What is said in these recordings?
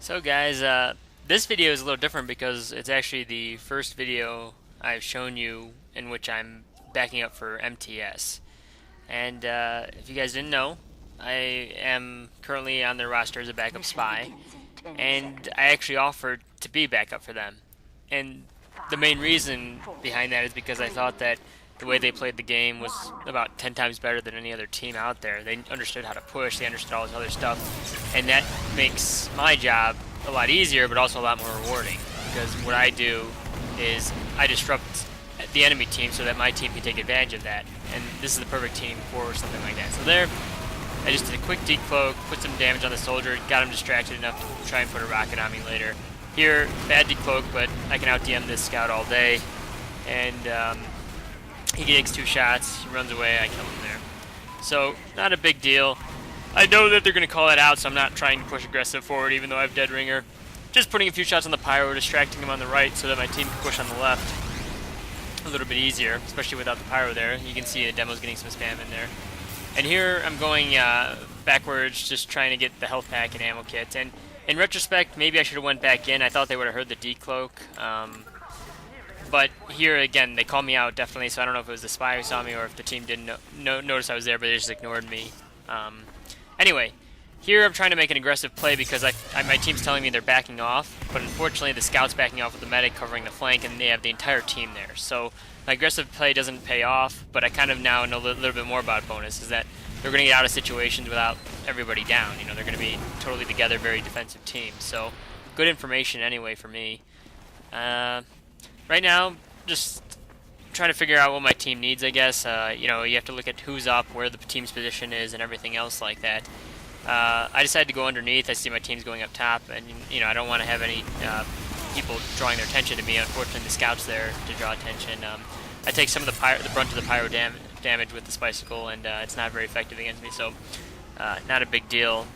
So guys, this video is a little different because it's actually the first video I've shown you in which I'm backing up for MTS. And if you guys didn't know, I am currently on their roster as a backup spy, and I actually offered to be backup for them. And the main reason behind that is because I thought that the way they played the game was about 10 times better than any other team out there. They understood how to push, they understood all this other stuff, and that makes my job a lot easier, but also a lot more rewarding. Because what I do is I disrupt the enemy team so that my team can take advantage of that. And this is the perfect team for something like that. So there, I just did a quick decloak, put some damage on the soldier, got him distracted enough to try and put a rocket on me later. Here, bad decloak, but I can out-DM this scout all day. And he takes 2 shots, he runs away, I kill him there. So, not a big deal. I know that they're going to call that out, so I'm not trying to push aggressive forward even though I have Dead Ringer. Just putting a few shots on the pyro, distracting him on the right so that my team can push on the left a little bit easier, especially without the pyro there. You can see the demo's getting some spam in there. And here I'm going backwards, just trying to get the health pack and ammo kit. And in retrospect, maybe I should have went back in. I thought they would have heard the decloak. But here again, they called me out definitely, so I don't know if it was the spy who saw me or if the team didn't notice I was there, but they just ignored me. Anyway, here I'm trying to make an aggressive play because my team's telling me they're backing off, but unfortunately the scout's backing off with the medic covering the flank, and they have the entire team there. So my aggressive play doesn't pay off, but I kind of now know a little bit more about Bonus, is that they're going to get out of situations without everybody down. You know, they're going to be totally together, very defensive team. So good information anyway for me. Right now, just trying to figure out what my team needs, I guess. You know, you have to look at who's up, where the team's position is, and everything else like that. I decided to go underneath. I see my team's going up top, and you know, I don't want to have any people drawing their attention to me. Unfortunately, the scout's there to draw attention. I take some of the brunt of the pyro damage with the Spicicle, and it's not very effective against me, so not a big deal.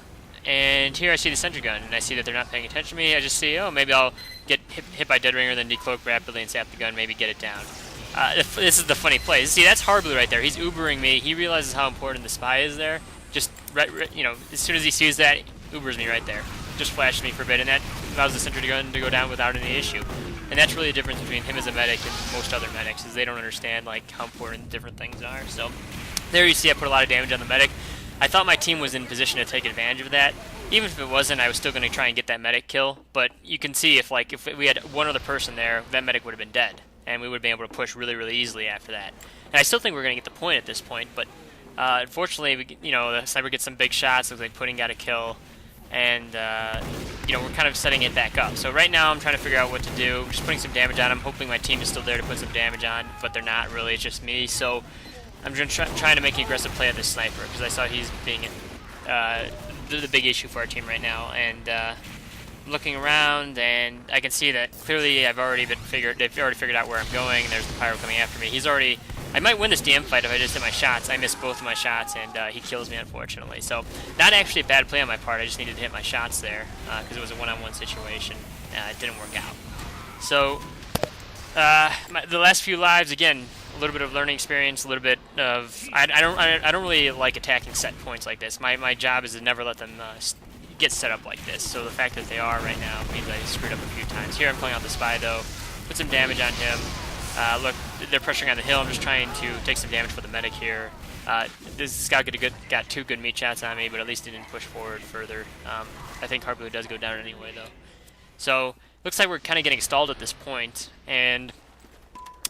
And here I see the sentry gun, and I see that they're not paying attention to me. I just see, oh, maybe I'll get hit by Dead Ringer, then decloak rapidly and sap the gun, maybe get it down. This is the funny play. See, that's Hardblue right there. He's Ubering me. He realizes how important the spy is there. Just, you know, as soon as he sees that, Ubers me right there. Just flashes me for a bit, and that allows the sentry gun to go down without any issue. And that's really the difference between him as a medic and most other medics, is they don't understand like how important different things are. So there you see I put a lot of damage on the medic. I thought my team was in position to take advantage of that. Even if it wasn't, I was still going to try and get that medic kill. But you can see if we had one other person there, that medic would have been dead, and we would have been able to push really, really easily after that. And I still think we're going to get the point at this point. But unfortunately, you know, the sniper gets some big shots. Looks like Pudding got a kill, and you know, we're kind of setting it back up. So right now, I'm trying to figure out what to do. Just putting some damage on him, hoping my team is still there to put some damage on, but they're not really. It's just me. So I'm trying to make an aggressive play at this sniper because I saw he's being the big issue for our team right now. And I'm looking around, and I can see that clearly they've already figured out where I'm going. There's the pyro coming after me. I might win this DM fight if I just hit my shots. I missed both of my shots, and he kills me, unfortunately. So not actually a bad play on my part. I just needed to hit my shots there because it was a one-on-one situation. It didn't work out. So the last few lives, again, a little bit of learning experience, a little bit of I don't really like attacking set points like this. My job is to never let them get set up like this. So the fact that they are right now means I screwed up a few times. Here I'm pulling out the spy though, put some damage on him. Look, they're pressuring on the hill. I'm just trying to take some damage for the medic here. This scout got 2 good meat shots on me, but at least he didn't push forward further. I think Hardblue does go down anyway though. So looks like we're kind of getting stalled at this point, and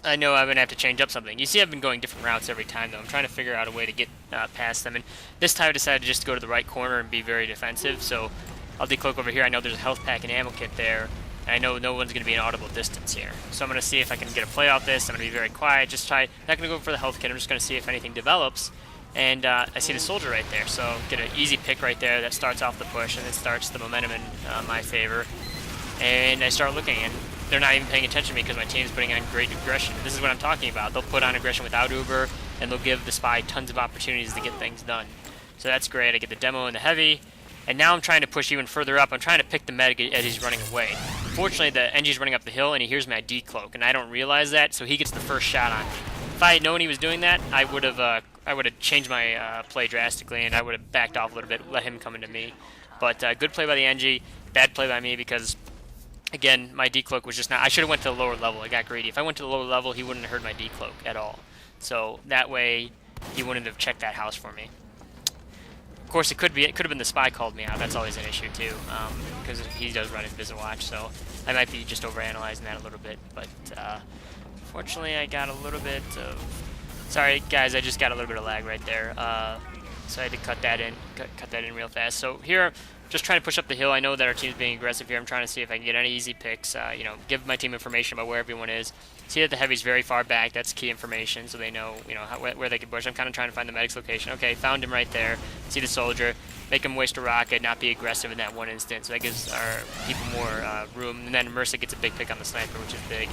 I know I'm going to have to change up something. You see I've been going different routes every time, though. I'm trying to figure out a way to get past them. And this time I decided to just go to the right corner and be very defensive. So I'll decloak over here. I know there's a health pack and ammo kit there. And I know no one's going to be in audible distance here. So I'm going to see if I can get a play off this. I'm going to be very quiet. Not going to go for the health kit. I'm just going to see if anything develops. And I see the soldier right there. So get an easy pick right there that starts off the push. And it starts the momentum in my favor. And I start looking, and they're not even paying attention to me because my team's putting on great aggression. This is what I'm talking about. They'll put on aggression without Uber, and they'll give the spy tons of opportunities to get things done. So that's great. I get the demo and the heavy, and now I'm trying to push even further up. I'm trying to pick the medic as he's running away. Fortunately, the NG's running up the hill, and he hears my decloak, and I don't realize that, so he gets the first shot on me. If I had known he was doing that, I would have changed my play drastically, and I would have backed off a little bit, let him come into me. But good play by the NG. bad play by me because, again, my decloak was just not. I should have went to the lower level. I got greedy. If I went to the lower level, he wouldn't have heard my decloak at all. So that way, he wouldn't have checked that house for me. Of course, it could have been the spy called me out. That's always an issue too, because he does run Invisible Watch. So I might be just overanalyzing that a little bit. But fortunately, I got a little bit of. Sorry, guys, I just got a little bit of lag right there. So I had to cut that in real fast. So here, just trying to push up the hill. I know that our team's being aggressive here. I'm trying to see if I can get any easy picks. You know, give my team information about where everyone is. See that the heavy's very far back. That's key information, so they know, you know, where they can push. I'm kind of trying to find the medic's location. Okay, found him right there. See the soldier. Make him waste a rocket, not be aggressive in that one instance. So that gives our people more room. And then Mercer gets a big pick on the sniper, which is big.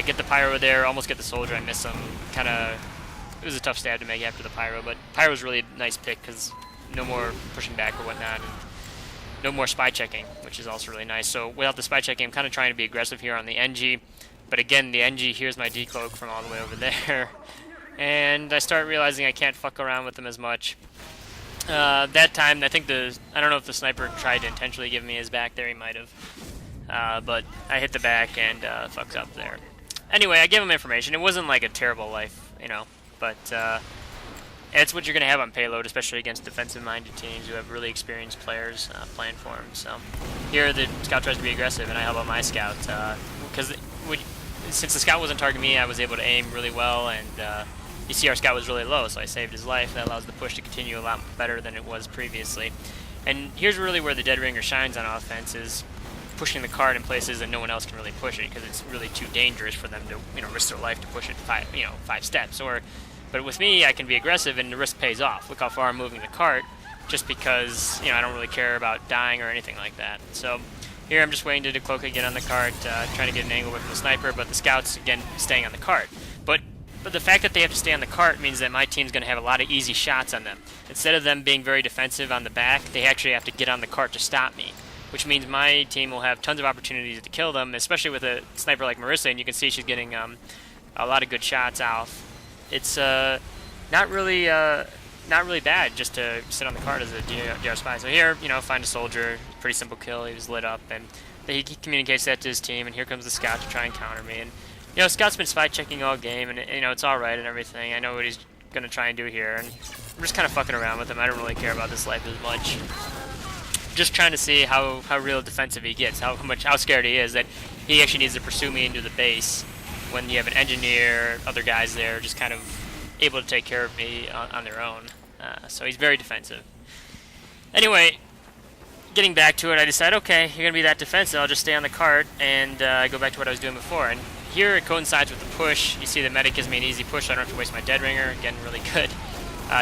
Get the pyro there. Almost get the soldier. I miss him. Kind of. It was a tough stab to make after the pyro, but pyro's really a nice pick because no more pushing back or whatnot. And no more spy checking, which is also really nice. So without the spy checking, I'm kind of trying to be aggressive here on the NG. But again, the NG hears my decloak from all the way over there. And I start realizing I can't fuck around with them as much. That time, I don't know if the sniper tried to intentionally give me his back there. He might have. But I hit the back and fucked up there. Anyway, I gave him information. It wasn't like a terrible life, you know. But it's what you're going to have on payload, especially against defensive-minded teams who have really experienced players playing for them. So here the scout tries to be aggressive, and I help out my scout. Because since the scout wasn't targeting me, I was able to aim really well, and you see our scout was really low, so I saved his life. That allows the push to continue a lot better than it was previously. And here's really where the Dead Ringer shines on offense, is pushing the card in places that no one else can really push it, because it's really too dangerous for them to, you know, risk their life to push it 5 steps. But with me, I can be aggressive, and the risk pays off. Look how far I'm moving the cart, just because, you know, I don't really care about dying or anything like that. So here I'm just waiting to decloak again on the cart, trying to get an angle with the sniper, but the scout's, again, staying on the cart. But the fact that they have to stay on the cart means that my team's going to have a lot of easy shots on them. Instead of them being very defensive on the back, they actually have to get on the cart to stop me, which means my team will have tons of opportunities to kill them, especially with a sniper like Marissa, and you can see she's getting a lot of good shots off. It's not really bad just to sit on the cart as a DR spy. So here, you know, find a soldier, pretty simple kill. He was lit up, and he communicates that to his team. And here comes the scout to try and counter me. And you know, scout's been spy checking all game, and you know, it's all right and everything. I know what he's gonna try and do here, and I'm just kind of fucking around with him. I don't really care about this life as much. Just trying to see how real defensive he gets, how scared he is that he actually needs to pursue me into the base when you have an engineer, other guys there, just kind of able to take care of me on their own. So he's very defensive. Anyway, getting back to it, I decide, okay, you're going to be that defensive, I'll just stay on the cart and go back to what I was doing before. And here it coincides with the push. You see the medic gives me an easy push, so I don't have to waste my Dead Ringer. Again, really good.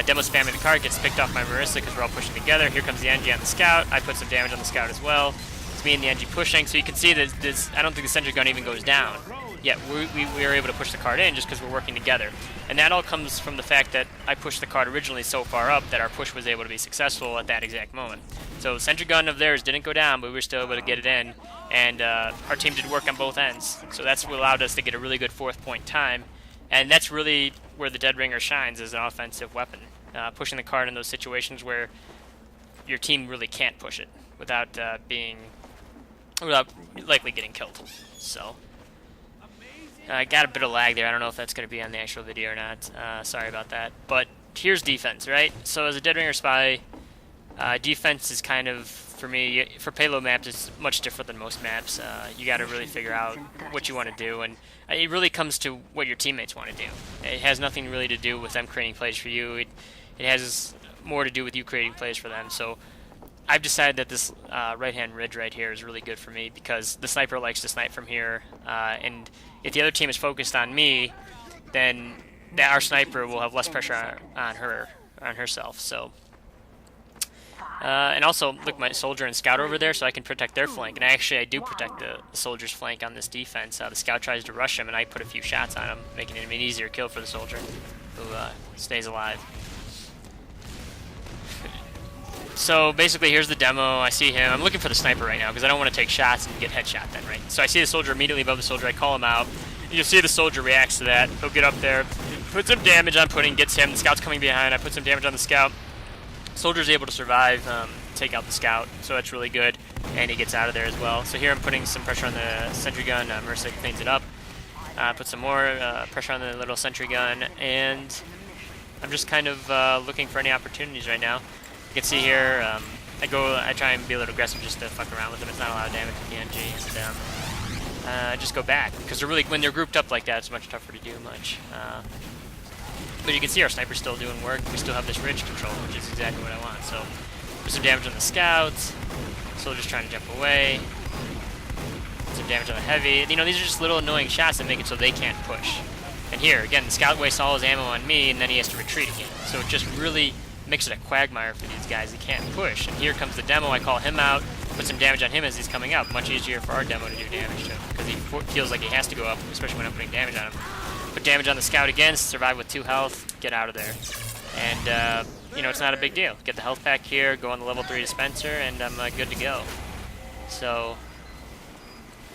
Demo spamming the cart, gets picked off by Marissa because we're all pushing together. Here comes the NG on the scout. I put some damage on the scout as well. It's me and the NG pushing, so you can see that this, I don't think the sentry gun even goes down. Yet we are able to push the card in just because we're working together. And that all comes from the fact that I pushed the card originally so far up that our push was able to be successful at that exact moment. So sentry gun of theirs didn't go down, but we were still able to get it in. And our team did work on both ends. So that's what allowed us to get a really good 4th point time. And that's really where the Dead Ringer shines as an offensive weapon. Pushing the card in those situations where your team really can't push it without likely getting killed. So I got a bit of lag there. I don't know if that's going to be on the actual video or not. Sorry about that. But here's defense, right? So as a Dead Ringer spy, defense is kind of, for me, for payload maps, it's much different than most maps. You got to really figure out what you want to do, and it really comes to what your teammates want to do. It has nothing really to do with them creating plays for you. It has more to do with you creating plays for them. So I've decided that this right-hand ridge right here is really good for me because the sniper likes to snipe from here, and if the other team is focused on me, then our sniper will have less pressure on herself. So, and also look, my soldier and scout over there, so I can protect their flank. And I do protect the soldier's flank on this defense. The scout tries to rush him, and I put a few shots on him, making it an easier kill for the soldier, who stays alive. So basically, here's the demo. I see him. I'm looking for the sniper right now because I don't want to take shots and get headshot then, right? So I see the soldier immediately above the soldier. I call him out. You'll see the soldier reacts to that. He'll get up there, put some damage on pudding, gets him. The scout's coming behind. I put some damage on the scout. Soldier's able to survive. take out the scout, so that's really good, and he gets out of there as well. So here I'm putting some pressure on the sentry gun. Marissa cleans it up. Put some more pressure on the little sentry gun, and I'm just kind of looking for any opportunities right now. You can see here, I try and be a little aggressive just to fuck around with them. It's not a lot of damage with the NG, and just go back, because they're really, when they're grouped up like that, it's much tougher to do much. But you can see our sniper's still doing work. We still have this ridge control, which is exactly what I want. So, put some damage on the scouts. Still just trying to jump away. Put some damage on the heavy. You know, these are just little annoying shots that make it so they can't push. And here, again, the scout wastes all his ammo on me, and then he has to retreat again. So it just really makes it a quagmire for these guys. They can't push. And here comes the demo. I call him out. Put some damage on him as he's coming up. Much easier for our demo to do damage to him, because he feels like he has to go up, especially when I'm putting damage on him. Put damage on the scout again, survive with 2 health, get out of there. And, you know, it's not a big deal. Get the health pack here, go on the level 3 dispenser, and I'm good to go. So,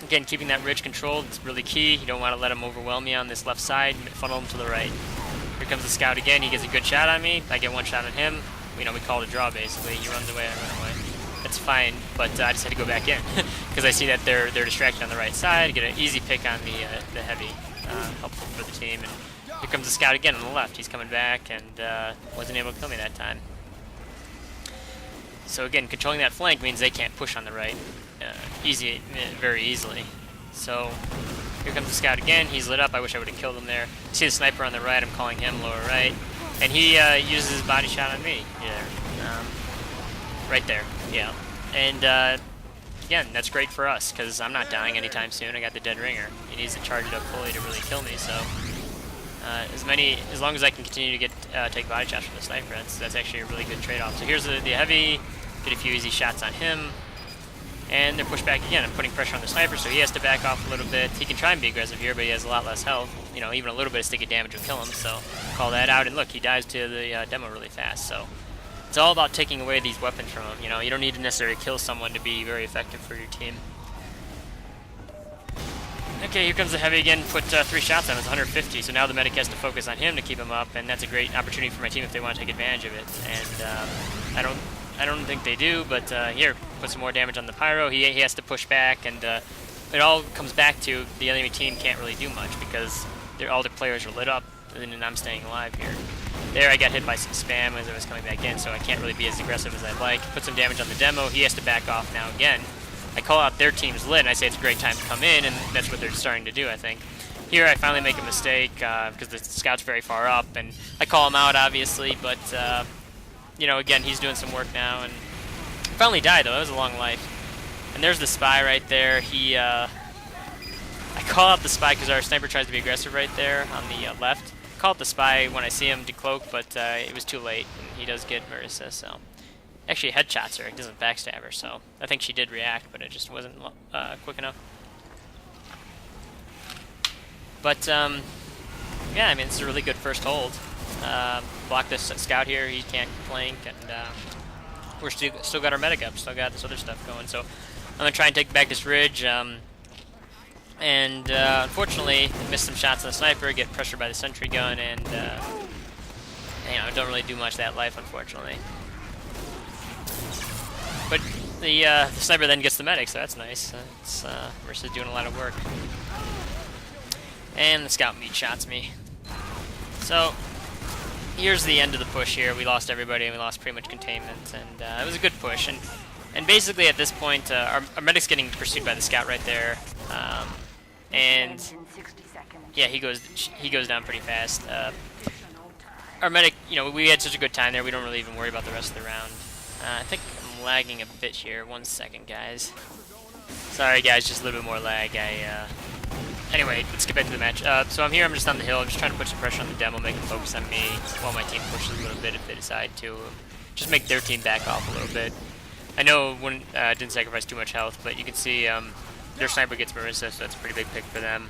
again, keeping that ridge controlled is really key. You don't want to let him overwhelm me on this left side, funnel him to the right. Here comes the scout again. He gets a good shot on me. I get 1 shot on him. You know, we call it a draw, basically. He runs away, I run away. That's fine, but I just had to go back in because I see that they're distracted on the right side. Get an easy pick on the heavy. Helpful for the team. And here comes the scout again on the left. He's coming back and wasn't able to kill me that time. So again, controlling that flank means they can't push on the right very easily. So here comes the scout again. He's lit up. I wish I would have killed him there. See the sniper on the right. I'm calling him lower right. And he uses his body shot on me. Yeah, right there. Yeah. And again, that's great for us, because I'm not dying anytime soon. I got the dead ringer. He needs to charge it up fully to really kill me, so as long as I can continue to take body shots from the sniper, that's actually a really good trade-off. So here's the heavy, get a few easy shots on him, and they're pushed back again. I'm putting pressure on the sniper, so he has to back off a little bit. He can try and be aggressive here, but he has a lot less health. You know, even a little bit of sticky damage will kill him, so call that out. And look, he dies to the demo really fast, so it's all about taking away these weapons from him. You know, you don't need to necessarily kill someone to be very effective for your team. Okay, here comes the heavy again. Put 3 shots on him. It's 150, so now the medic has to focus on him to keep him up, and that's a great opportunity for my team if they want to take advantage of it. And I don't think they do, but here, put some more damage on the pyro. He has to push back, and it all comes back to the enemy team can't really do much because all the players are lit up, and I'm staying alive here. There, I got hit by some spam as I was coming back in, so I can't really be as aggressive as I'd like. Put some damage on the demo. He has to back off now again. I call out their team's lit, and I say it's a great time to come in, and that's what they're starting to do, I think. Here, I finally make a mistake because the scout's very far up, and I call him out, obviously, but, you know, again, he's doing some work now, and finally died, though. That was a long life. And there's the spy right there. I call out the spy because our sniper tries to be aggressive right there on the left. Call out the spy when I see him decloak, but it was too late, and he does get Marissa, so. Actually, headshots her, it doesn't backstab her, so I think she did react, but it just wasn't quick enough. But, yeah, I mean, it's a really good first hold. Block this scout here, he can't flank, and we're still got our medic up, still got this other stuff going, so I'm going to try and take back this ridge. And unfortunately, missed some shots on the sniper, get pressured by the sentry gun, and you know, don't really do much that life, unfortunately. But the sniper then gets the medic, so that's nice. Versus doing a lot of work. And the scout meat shots me. So here's the end of the push here. We lost everybody, and we lost pretty much containment, and it was a good push. And basically at this point, our medic's getting pursued by the scout right there. And yeah, he goes down pretty fast. Our medic, you know, we had such a good time there. We don't really even worry about the rest of the round. I think I'm lagging a bit here. 1 second, guys. Sorry, guys, just a little bit more lag. Anyway, let's get back to the match. So I'm here. I'm just on the hill. I'm just trying to put some pressure on the demo, make them focus on me, while my team pushes a little bit if they decide to. Just make their team back off a little bit. I know when didn't sacrifice too much health, but you can see their sniper gets Marissa, so that's a pretty big pick for them.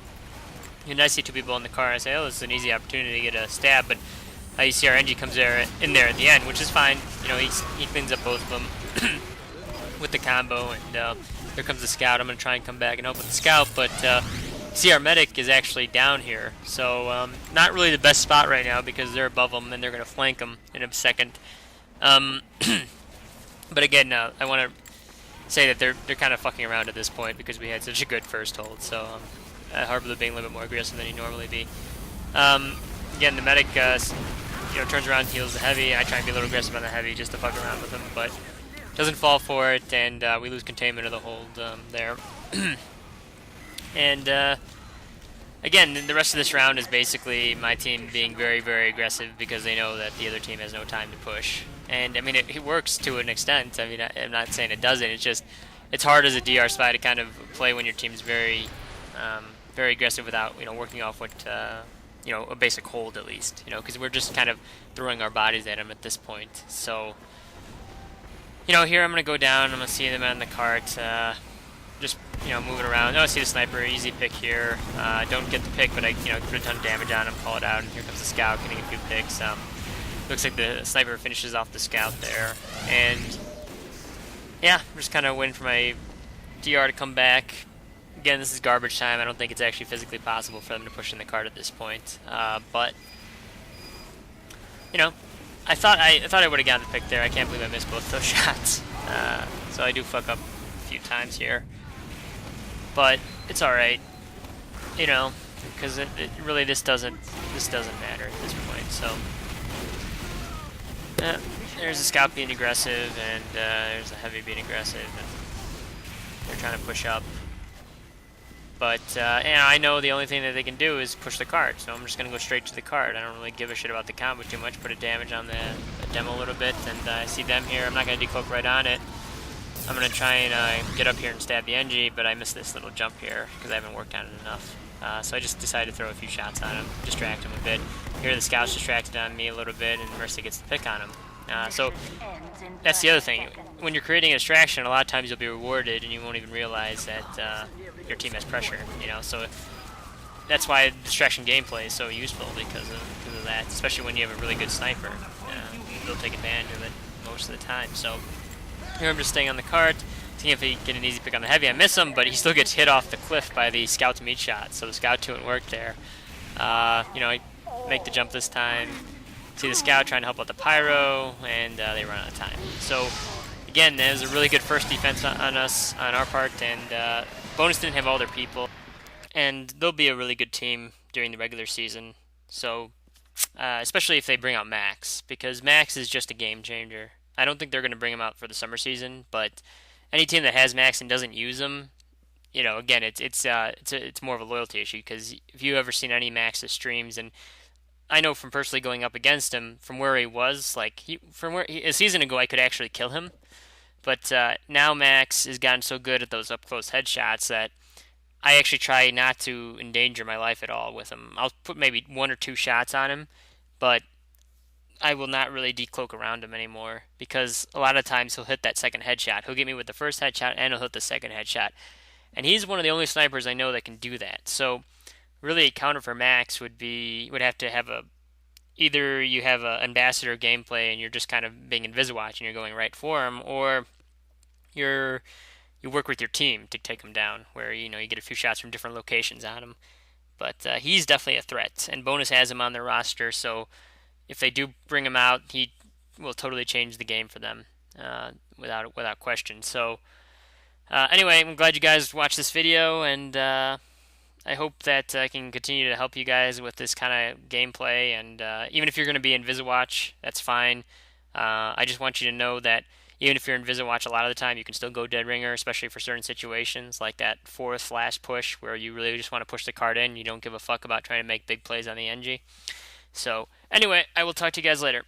And I see 2 people in the car, and I say, oh, this is an easy opportunity to get a stab, but you see our NG comes in there at the end, which is fine. You know, he cleans up both of them with the combo, and here comes the scout. I'm going to try and come back and help with the scout, but see our medic is actually down here, so not really the best spot right now because they're above them, and they're going to flank them in a second. But again, I want to say that they're kind of fucking around at this point because we had such a good first hold. So Harbor being a little bit more aggressive than he normally be. Again, the medic turns around, heals the heavy. I try and be a little aggressive on the heavy just to fuck around with him, but doesn't fall for it, and we lose containment of the hold there. And again, the rest of this round is basically my team being very, very aggressive because they know that the other team has no time to push. And I mean, it works to an extent. I mean, I'm not saying it doesn't. It's just it's hard as a DR spy to kind of play when your team's very, very aggressive without working off what a basic hold at least. Because we're just kind of throwing our bodies at them at this point. So here I'm gonna go down. I'm gonna see them on the cart. Just moving around. Oh, I see the sniper. Easy pick here. Don't get the pick, but I put a ton of damage on him. Call it out, and here comes the scout getting a few picks. Looks like the sniper finishes off the scout there, and yeah, I'm just kind of waiting for my DR to come back. Again, this is garbage time. I don't think it's actually physically possible for them to push in the cart at this point. But I thought I would have gotten the pick there. I can't believe I missed both those shots. So I do fuck up a few times here, but it's all right. Because it really this doesn't matter at this point. So. There's a scout being aggressive, and there's a heavy being aggressive, and they're trying to push up. But I know the only thing that they can do is push the cart, so I'm just gonna go straight to the cart. I don't really give a shit about the combo too much. Put a damage on the demo a little bit, and I see them here. I'm not gonna decloak right on it. I'm gonna try and get up here and stab the NG, but I missed this little jump here because I haven't worked on it enough. So I just decided to throw a few shots on him, distract him a bit. Here the scout's distracted on me a little bit, and Mercy gets the pick on him. So that's the other thing. When you're creating a distraction, a lot of times you'll be rewarded, and you won't even realize that your team has pressure. So that's why distraction gameplay is so useful because of that. Especially when you have a really good sniper, they'll take advantage of it most of the time. So here I'm just staying on the cart. Seeing if he get an easy pick on the heavy. I miss him, but he still gets hit off the cliff by the scout's meat shot. So the scout doing work there. I make the jump this time. See the scout trying to help out the pyro, and they run out of time. So again, that was a really good first defense on our part, and Bonus didn't have all their people, and they'll be a really good team during the regular season. So especially if they bring out Max, because Max is just a game changer. I don't think they're going to bring him out for the summer season, but any team that has Max and doesn't use him, again, it's more of a loyalty issue. Because if you ever seen any Max's streams, and I know from personally going up against him, from where he was, a season ago, I could actually kill him. But now Max has gotten so good at those up close headshots that I actually try not to endanger my life at all with him. I'll put maybe 1 or 2 shots on him, but I will not really decloak around him anymore because a lot of times he'll hit that second headshot. He'll get me with the first headshot and he'll hit the second headshot. And he's one of the only snipers I know that can do that. So really a counter for Max would have to have either you have an ambassador gameplay and you're just kind of being Inviswatch and you're going right for him, or you work with your team to take him down, where you get a few shots from different locations on him. But he's definitely a threat, and Bonus has him on their roster, so if they do bring him out, he will totally change the game for them, without question. So anyway, I'm glad you guys watched this video, and I hope that I can continue to help you guys with this kind of gameplay. And even if you're going to be Inviswatch, that's fine. I just want you to know that even if you're Inviswatch, a lot of the time you can still go Dead Ringer, especially for certain situations, like that fourth last push where you really just want to push the card in. You don't give a fuck about trying to make big plays on the NG. So anyway, I will talk to you guys later.